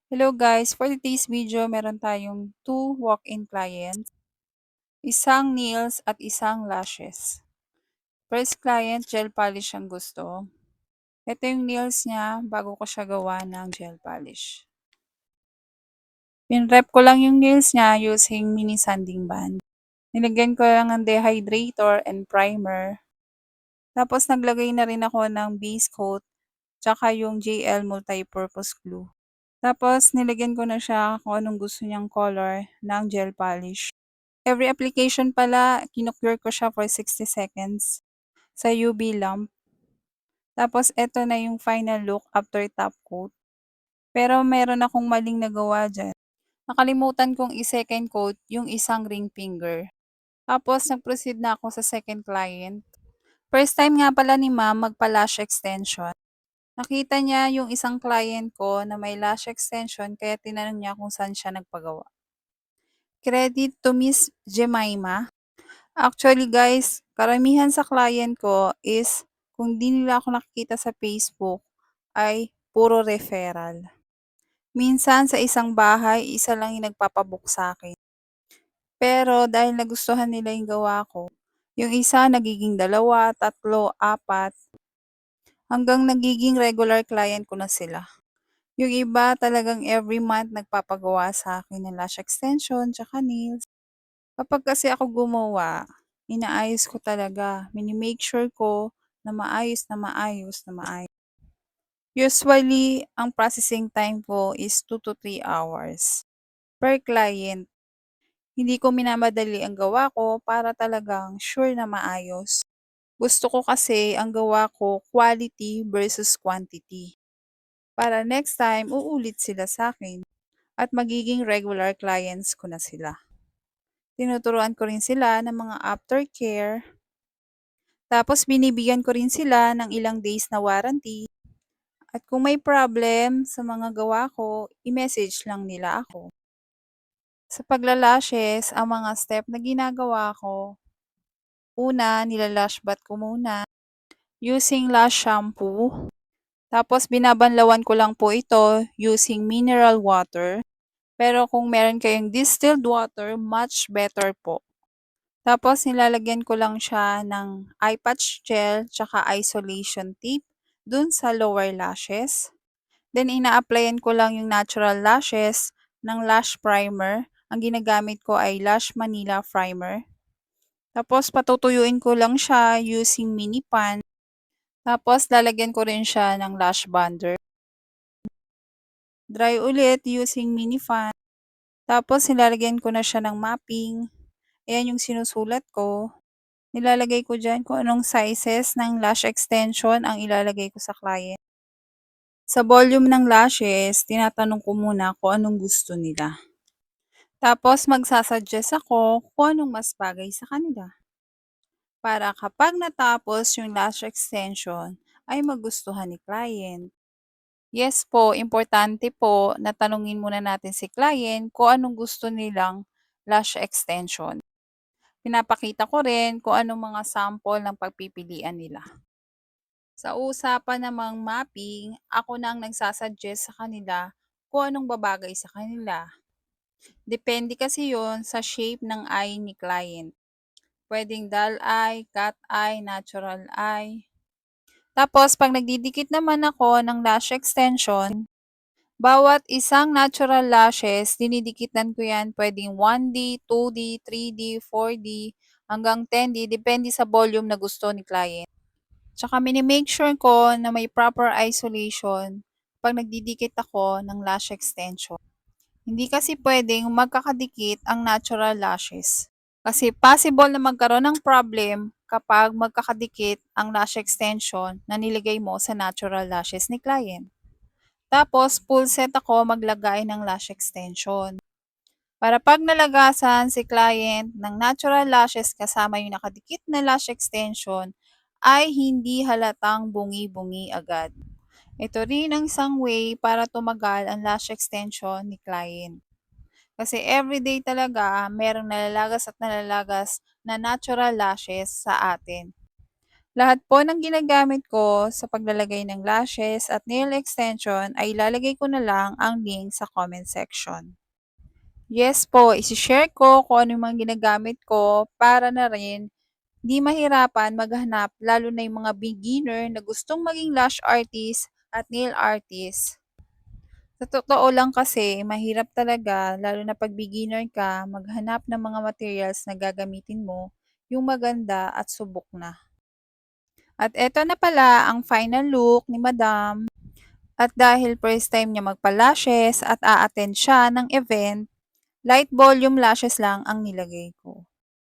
Hello guys, for today's video meron tayong 2 walk-in clients, isang nails at isang lashes. First client, gel polish ang gusto. Ito yung nails niya bago ko siya gawa ng gel polish. Pinrep ko lang yung nails niya using mini sanding band. Nilagyan ko lang ng dehydrator and primer. Tapos naglagay na rin ako ng base coat tsaka yung JL multipurpose glue. Tapos nilagyan ko na siya kung anong gusto niyang color ng gel polish. Every application pala, kinukure ko siya for 60 seconds sa UV lamp. Tapos eto na yung final look after top coat. Pero meron akong maling nagawa dyan. Nakalimutan kong i-second coat yung isang ring finger. Tapos nag-proceed na ako sa second client. First time nga pala ni ma'am magpa-lash extension. Nakita niya yung isang client ko na may lash extension kaya tinanong niya kung saan siya nagpagawa. Credit to Miss Jemima. Actually guys, karamihan sa client ko is kung di nila ako nakikita sa Facebook ay puro referral. Minsan sa isang bahay, isa lang yung nagpapabook sa akin. Pero dahil nagustuhan nila yung gawa ko, yung isa nagiging 2, 3, 4, hanggang nagiging regular client ko na sila. Yung iba talagang every month nagpapagawa sa akin ng lash extension tsaka nails. Kapag kasi ako gumawa, inaayos ko talaga. Mini-make sure ko na maayos na maayos na maayos. Usually, ang processing time ko is 2 to 3 hours per client. Hindi ko minamadali ang gawa ko para talagang sure na maayos. Gusto ko kasi ang gawa ko quality versus quantity. Para next time, uulit sila sa akin at magiging regular clients ko na sila. Tinuturuan ko rin sila ng mga aftercare. Tapos binibigyan ko rin sila ng ilang days na warranty. At kung may problem sa mga gawa ko, i-message lang nila ako. Sa paglalashes, ang mga step na ginagawa ko, una, nilalash bath ko muna using lash shampoo. Tapos binabanlawan ko lang po ito using mineral water. Pero kung meron kayong distilled water, much better po. Tapos nilalagyan ko lang siya ng eye patch gel tsaka isolation tape dun sa lower lashes. Then ina-applyan ko lang yung natural lashes ng lash primer. Ang ginagamit ko ay Lash Manila Primer. Tapos patutuyuin ko lang siya using mini pan. Tapos lalagyan ko rin siya ng lash bonder. Dry ulit using mini fan. Tapos nilalagyan ko na siya ng mapping. Ayan yung sinusulat ko. Nilalagay ko dyan kung anong sizes ng lash extension ang ilalagay ko sa client. Sa volume ng lashes, tinatanong ko muna kung anong gusto nila. Tapos magsasuggest ako kung anong mas bagay sa kanila. Para kapag natapos yung lash extension, ay magustuhan ni client. Yes po, importante po na tanungin muna natin si client kung anong gusto nilang lash extension. Pinapakita ko rin kung anong mga sample ng pagpipilian nila. Sa usapan namang mapping, ako na ang nagsasuggest sa kanila kung anong babagay sa kanila. Depende kasi yon sa shape ng eye ni client. Pwedeng dull eye, cat eye, natural eye. Tapos, pag nagdidikit naman ako ng lash extension, bawat isang natural lashes, dinidikitan ko yan pwedeng 1D, 2D, 3D, 4D, hanggang 10D, depende sa volume na gusto ni client. Tsaka mini-make sure ko na may proper isolation pag nagdidikit ako ng lash extension. Hindi kasi pwedeng magkakadikit ang natural lashes. Kasi possible na magkaroon ng problem kapag magkakadikit ang lash extension na nilagay mo sa natural lashes ni client. Tapos, full set ako maglagay ng lash extension. Para pag nalagasan si client ng natural lashes kasama yung nakadikit na lash extension, ay hindi halatang bungi-bungi agad. Ito rin ang isang way para tumagal ang lash extension ni client. Kasi everyday talaga merong nalalagas at nalalagas na natural lashes sa atin. Lahat po ng ginagamit ko sa paglalagay ng lashes at nail extension ay ilalagay ko na lang ang link sa comment section. Yes po, isi-share ko kung ano yung mga ginagamit ko para na rin di mahirapan maghanap lalo na yung mga beginner na gustong maging lash artist at nail artist. Sa totoo lang kasi, mahirap talaga lalo na 'pag beginner ka maghanap ng mga materials na gagamitin mo, yung maganda at subok na. At eto na pala ang final look ni Madam. At dahil first time niya magpa-lashes at a-attend siya ng event, light volume lashes lang ang nilagay ko.